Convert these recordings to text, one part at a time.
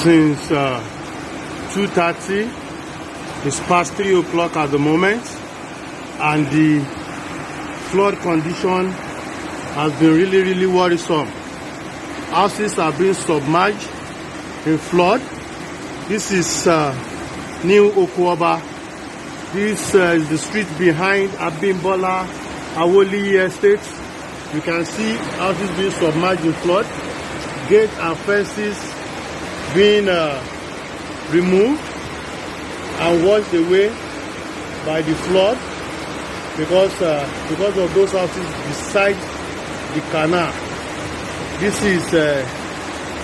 since 2:30. It's past 3 o'clock at the moment, and the flood condition has been really worrisome. Houses are being submerged in flood. This is New Oko Oba. This is the street behind Abimbola Awoli Estate. You can see houses being submerged in flood. Gates and fences being removed and washed away by the flood because of those houses beside the canal. This is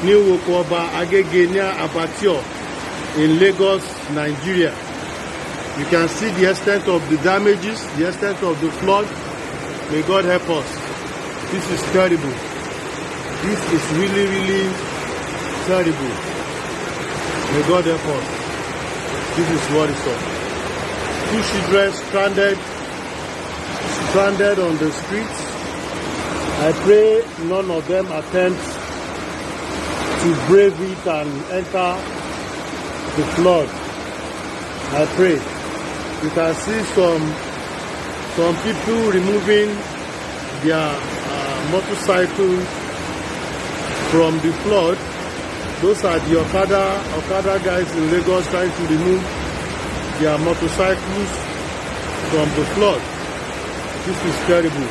New Oko Oba Agegenia Abattoir in Lagos, Nigeria. You can see the extent of the damages, the extent of the flood. May God help us. This is terrible. This is really terrible. May God help us. This is what it's up. 2 children stranded on the streets. I pray none of them attempt to brave it and enter the flood. I pray. You can see some people removing their motorcycles from the flood. Those are the Okada guys in Lagos trying to remove their motorcycles from the flood. This is terrible.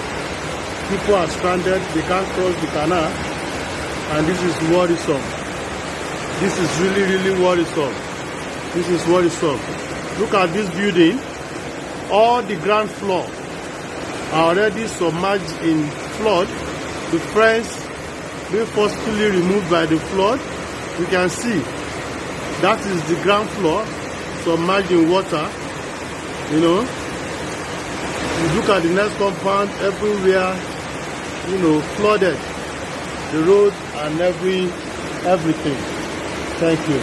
People are stranded, they can't cross the canal, and this is worrisome. This is really worrisome. This is worrisome. Look at this building. All the ground floor are already submerged in flood. The fence being forcefully removed by the flood. You can see that is the ground floor submerged in water. You know, you look at the next compound, everywhere, you know, flooded. The road and everything. Thank you.